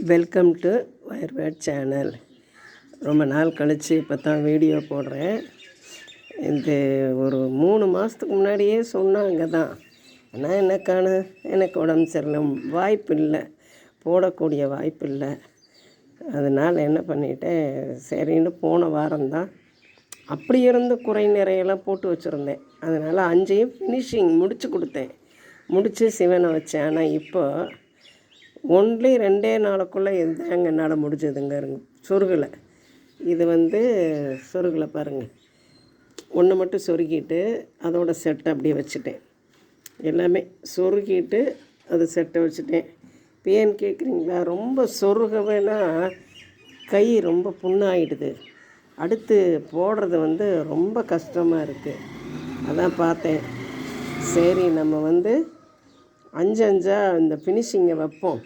Welcome to வயர்வேட் channel. ரொம்ப நாள் கழித்து இப்போ தான் வீடியோ போடுறேன். இது ஒரு 3 மாதத்துக்கு முன்னாடியே சொன்னாங்க தான். ஆனால் எனக்கு உடம்பு சரியில்லை, வாய்ப்பு இல்லை, போடக்கூடிய வாய்ப்பு இல்லை. அதனால் என்ன பண்ணிட்டேன், சரின்னு போன வாரம்தான் அப்படி இருந்து குறை நிறையெல்லாம் போட்டு வச்சுருந்தேன். அதனால் 5 ஃபினிஷிங் முடித்து கொடுத்தேன், முடித்து சிவனை வச்சேன். ஆனால் இப்போ ஒன்லி 2 நாளுக்குள்ளே எதாங்க என்னால் முடிஞ்சதுங்க. சொருகலை. இது சொருகலை பாருங்கள். ஒன்று மட்டும் சொருகிட்டு அதோட செட்டை அப்படியே வச்சுட்டேன். எல்லாமே சொருகிட்டு அது செட்டை வச்சுட்டேன். இப்போ ஏன்னு கேட்குறீங்களா, ரொம்ப சொருகவேனா கை ரொம்ப புண்ணாயிடுது. அடுத்து போடுறது ரொம்ப கஷ்டமாக இருக்குது. அதான் பார்த்தேன், சரி நம்ம 5 இந்த ஃபினிஷிங்கை வைப்போம்.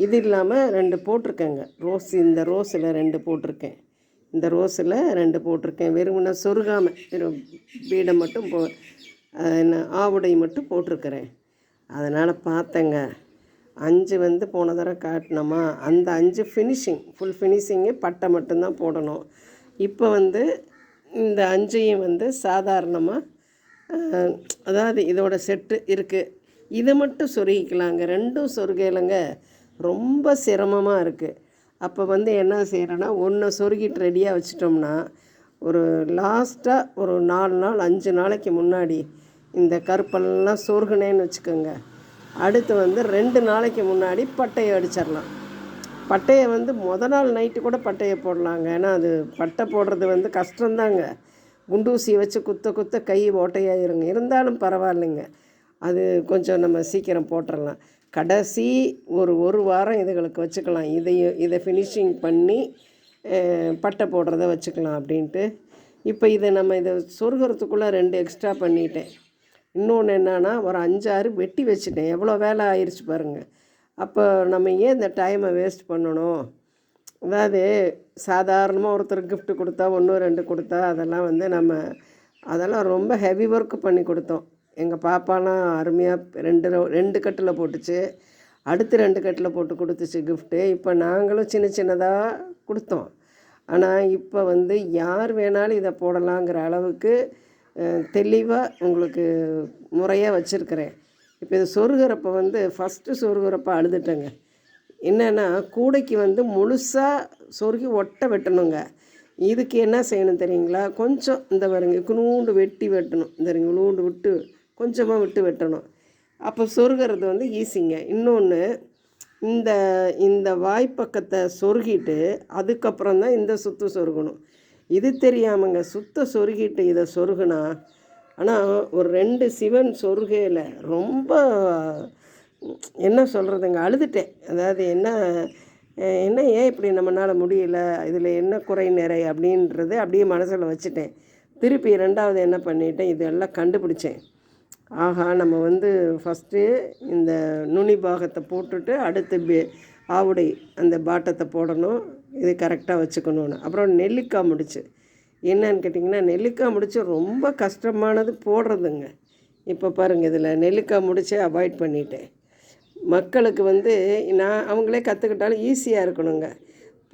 இது இல்லாமல் 2 போட்டிருக்கேங்க ரோஸ். இந்த ரோஸில் 2 போட்டிருக்கேன், இந்த ரோஸில் 2 போட்டிருக்கேன். வெறும்னா சொருகாமல் வெறும் பீடை மட்டும் ஆவுடை மட்டும் போட்டிருக்கிறேன். அதனால் பார்த்தேங்க, 5 போன தடவை காட்டினோமா, அந்த 5 ஃபினிஷிங் ஃபுல் ஃபினிஷிங்கு பட்டை மட்டும்தான் போடணும். இப்போ இந்த 5ஐயும் சாதாரணமாக, அதாவது இதோட செட்டு இருக்குது, இதை மட்டும் சொருகிக்கலாங்க. 2ம் சொருகலைங்க, ரொம்ப சிரமமாக இருக்குது. அப்போ என்ன செய்கிறேன்னா, ஒன்று சொருகிட்டு ரெடியாக வச்சிட்டோம்னா, ஒரு லாஸ்ட்டாக ஒரு 4 நாள் 5 நாளைக்கு முன்னாடி இந்த கருப்பெல்லாம் சொருகுனேன்னு வச்சுக்கோங்க. அடுத்து 2 நாளைக்கு முன்னாடி பட்டையை அடிச்சிடலாம். பட்டையை மொதல் நாள் நைட்டு கூட பட்டையை போடலாங்க. ஏன்னா அது பட்டை போடுறது கஷ்டந்தாங்க. குண்டூசி வச்சு குத்த கை ஓட்டையாயிருங்க. இருந்தாலும் பரவாயில்லைங்க, அது கொஞ்சம் நம்ம சீக்கிரம் போட்டுடலாம். கடைசி ஒரு வாரம் இதுகளுக்கு வச்சுக்கலாம். இதை ஃபினிஷிங் பண்ணி பட்டை போடுறத வச்சுக்கலாம் அப்படின்ட்டு. இப்போ இதை சொருகிறதுக்குள்ளே 2 எக்ஸ்ட்ரா பண்ணிட்டேன். இன்னொன்று என்னன்னா, ஒரு 5-6 வெட்டி வச்சுட்டேன். எவ்வளோ வேலை ஆயிடுச்சு பாருங்கள். அப்போ நம்ம ஏன் இந்த டைமை வேஸ்ட் பண்ணணும்? அதாவது சாதாரணமாக ஒருத்தர் கிஃப்ட் கொடுத்தா 1-2 கொடுத்தா அதெல்லாம் அதெல்லாம் ரொம்ப ஹெவி ஒர்க்கு பண்ணி கொடுத்தோம். எங்கள் பாப்பாலாம் அருமையாக 2 கட்டில் போட்டுச்சு. அடுத்து 2 கட்டில் போட்டு கொடுத்துச்சு கிஃப்ட்டு. இப்போ நாங்களும் சின்னதாக கொடுத்தோம். ஆனால் இப்போ யார் வேணாலும் இதை போடலாங்கிற அளவுக்கு தெளிவாக உங்களுக்கு முறையாக வச்சுருக்கிறேன். இப்போ இது சொருகிறப்ப ஃபஸ்ட்டு சொருகிறப்ப அழுதுட்டேங்க. என்னென்னா, கூடைக்கு முழுசாக சொருகி ஒட்டை வெட்டணுங்க. இதுக்கு என்ன செய்யணும் தெரியுங்களா, கொஞ்சம் இந்த பாருங்க இக்குனூண்டு வெட்டி வெட்டணும். இந்த இவ்வளோண்டு விட்டு கொஞ்சமாக விட்டு வெட்டணும். அப்போ சொருகிறது ஈஸிங்க. இன்னொன்று, இந்த வாய்ப்பக்கத்தை சொருகிட்டு அதுக்கப்புறம் தான் இந்த சுற்று சொருகணும். இது தெரியாமங்க சுத்த சொருகிட்டு இதை சொருகுனா, ஆனால் ஒரு 2 சிவன் சொருகையில் ரொம்ப என்ன சொல்கிறதுங்க, அழுதுட்டேன். அதாவது என்ன ஏன் இப்படி நம்மளால் முடியல, இதில் என்ன குறை நிறை அப்படின்றது அப்படியே மனசில் வச்சுட்டேன். திருப்பி 2வது என்ன பண்ணிட்டேன், இதெல்லாம் கண்டுபிடிச்சேன். ஆஹா, நம்ம ஃபஸ்ட்டு இந்த நுனி பாகத்தை போட்டுட்டு அடுத்து ஆவுடை அந்த பாட்டத்தை போடணும். இது கரெக்டாக வச்சுக்கணும்னு. அப்புறம் நெல்லிக்காய் முடிச்சு என்னன்னு கேட்டிங்கன்னா, நெல்லிக்காய் முடிச்சு ரொம்ப கஷ்டமானது போடுறதுங்க. இப்போ பாருங்கள், இதில் நெல்லிக்காய் முடிச்சே அவாய்ட் பண்ணிட்டேன். மக்களுக்கு நான் அவங்களே கற்றுக்கிட்டாலும் ஈஸியாக இருக்கணுங்க.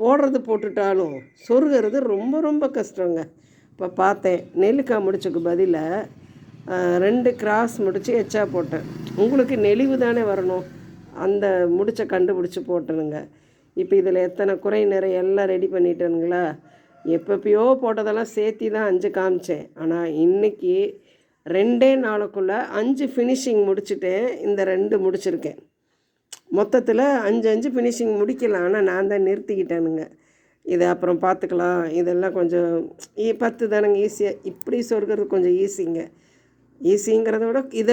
போடுறது போட்டுட்டாலும் சொருகிறது ரொம்ப ரொம்ப கஷ்டங்க. இப்போ பார்த்தேன், நெல்லிக்காய் முடிச்சுக்கு பதிலாக 2 கிராஸ் முடித்து எச்சா போட்டேன். உங்களுக்கு நெளிவு தானே வரணும், அந்த முடிச்சை கண்டுபிடிச்சி போட்டணுங்க. இப்போ இதில் எத்தனை குறை நிறைய எல்லாம் ரெடி பண்ணிட்டேனுங்களா. எப்பப்பயோ போட்டதெல்லாம் சேர்த்தி தான் 5 காமிச்சேன். ஆனால் இன்றைக்கி 2 நாளுக்குள்ளே 5 ஃபினிஷிங் முடிச்சுட்டேன். இந்த 2 முடிச்சிருக்கேன். மொத்தத்தில் 5 ஃபினிஷிங் முடிக்கலாம். ஆனால் நான் தான் நிறுத்திக்கிட்டேனுங்க. இதை அப்புறம் பார்த்துக்கலாம், இதெல்லாம் கொஞ்சம் 10 தானங்க ஈஸியாக. இப்படி சொருகிறது கொஞ்சம் ஈஸிங்க. ஈஸிங்கிறத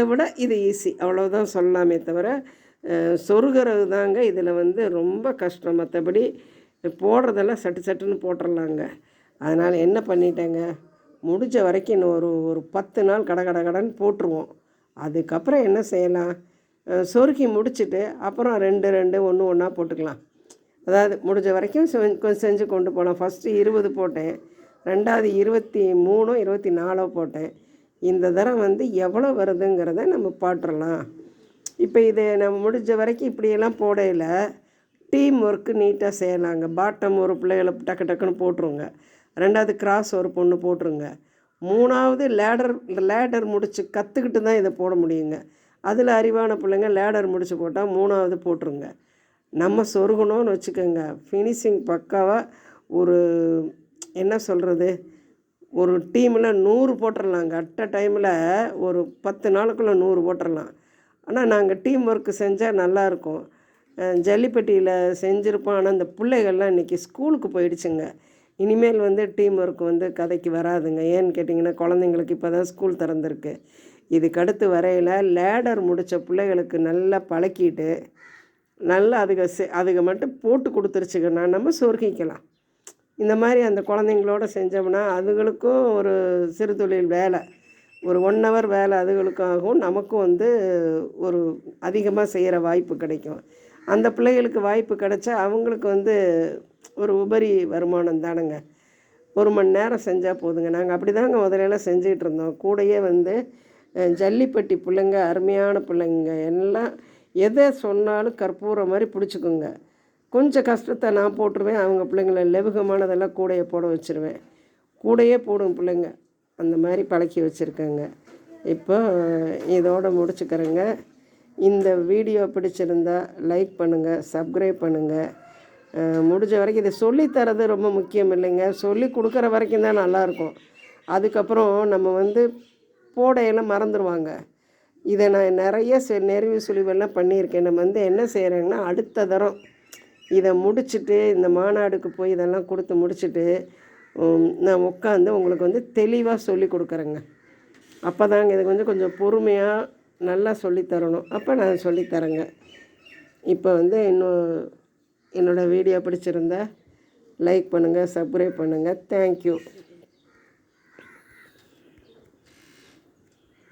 விட இது ஈஸி, அவ்வளோதான் சொல்லலாமே தவிர சொருகிறது தாங்க இதில் ரொம்ப கஷ்டம். மற்றபடி போடுறதெல்லாம் சட்டுன்னு போட்டுடலாங்க. அதனால் என்ன பண்ணிட்டேங்க, முடிஞ்ச வரைக்கும் இன்னும் ஒரு 10 நாள் கடன்னு போட்டுருவோம். அதுக்கப்புறம் என்ன செய்யலாம், சொருக்கி முடிச்சுட்டு அப்புறம் 2 ஒன்றா போட்டுக்கலாம். அதாவது முடிஞ்ச வரைக்கும் கொஞ்சம் செஞ்சு கொண்டு போகலாம். ஃபஸ்ட்டு 20 போட்டேன், 2வது 23 24 போட்டேன். இந்த தரம் எவ்வளோ வருதுங்கிறத நம்ம பாட்டுடலாம். இப்போ இதை நம்ம முடிஞ்ச வரைக்கும் இப்படியெல்லாம் போடையில் டீம் ஒர்க்கு நீட்டாக செய்யலாங்க. பாட்டம் ஒரு பிள்ளைகளை டக்கு டக்குன்னு போட்டுருங்க. 2வது கிராஸ் ஒரு பொண்ணு போட்டுருங்க. 3வது லேடர் முடித்து கற்றுக்கிட்டு தான் இதை போட முடியுங்க. அதில் அறிவான பிள்ளைங்க லேடர் முடித்து போட்டால் 3வது போட்டுருங்க. நம்ம சொருகணும்னு வச்சுக்கோங்க, ஃபினிஷிங் பக்காவாக ஒரு என்ன சொல்கிறது, ஒரு டீமில் 100 போட்டுடலாங்க. அட் அ டைமில் ஒரு 10 நாளுக்குள்ளே 100 போட்டுடலாம். ஆனால் நாங்கள் டீம் ஒர்க்கு செஞ்சால் நல்லாயிருக்கும். ஜல்லிப்பட்டியில் செஞ்சுருப்போம். ஆனால் அந்த பிள்ளைகள்லாம் இன்றைக்கி ஸ்கூலுக்கு போயிடுச்சுங்க. இனிமேல் வந்து டீம் ஒர்க் வந்து கதைக்கு வராதுங்க. ஏன்னு கேட்டிங்கன்னா, குழந்தைங்களுக்கு இப்போ தான் ஸ்கூல் திறந்துருக்கு. இதுக்கடுத்து வரையில் லேடர் முடித்த பிள்ளைகளுக்கு நல்லா பழக்கிட்டு நல்லா அதுக மட்டும் போட்டு கொடுத்துருச்சுங்கன்னா நம்ம சொருகிக்கலாம். இந்த மாதிரி அந்த குழந்தைங்களோட செஞ்சோம்னா அதுகளுக்கும் ஒரு சிறு தொழில் வேலை, ஒரு 1 ஹவர் வேலை அதுகளுக்கும் ஆகும். நமக்கும் வந்து ஒரு அதிகமாக செய்கிற வாய்ப்பு கிடைக்கும். அந்த பிள்ளைகளுக்கு வாய்ப்பு கிடைச்சா அவங்களுக்கு வந்து ஒரு உபரி வருமானம் தானுங்க. 1 மணி நேரம் செஞ்சால் போதுங்க. நாங்கள் அப்படி தாங்க முதலையெல்லாம் செஞ்சிகிட்டு இருந்தோம். கூடயே வந்து ஜல்லிப்பட்டி பிள்ளைங்க அருமையான பிள்ளைங்க எல்லாம் எதை சொன்னாலும் கற்பூரம் மாதிரி பிடிச்சிக்குங்க. கொஞ்சம் கஷ்டத்தை நான் போட்டுருவேன், அவங்க பிள்ளைங்கள லெவுகமானதெல்லாம் கூடையே போட வச்சுருவேன். கூடையே போடும் பிள்ளைங்க, அந்த மாதிரி பழக்கி வச்சுருக்கேங்க. இப்போ இதோடு முடிச்சுக்கிறேங்க. இந்த வீடியோ பிடிச்சிருந்தா லைக் பண்ணுங்கள், சப்ஸ்கிரைப் பண்ணுங்கள். முடிஞ்ச வரைக்கும் இதை சொல்லித்தரது ரொம்ப முக்கியம் இல்லைங்க, சொல்லி கொடுக்குற வரைக்கும் தான் நல்லாயிருக்கும். அதுக்கப்புறம் நம்ம வந்து போடையெல்லாம் மறந்துடுவாங்க. இதை நான் நிறைய நெறிவு சுழிவெல்லாம் பண்ணியிருக்கேன். நம்ம வந்து என்ன செய்கிறேங்கன்னா, அடுத்த தரம் இதை முடிச்சுட்டு இந்த மாநாடுக்கு போய் இதெல்லாம் கொடுத்து முடிச்சுட்டு நான் உட்காந்து உங்களுக்கு வந்து தெளிவாக சொல்லி கொடுக்குறேங்க. அப்போ தாங்க இது கொஞ்சம் பொறுமையாக நல்லா சொல்லித்தரணும். அப்போ நான் சொல்லித்தரேங்க. இப்போ வந்து என்னோடய வீடியோ பிடிச்சிருந்தா லைக் பண்ணுங்கள், சப்ஸ்கிரைப் பண்ணுங்கள். தேங்க்யூ.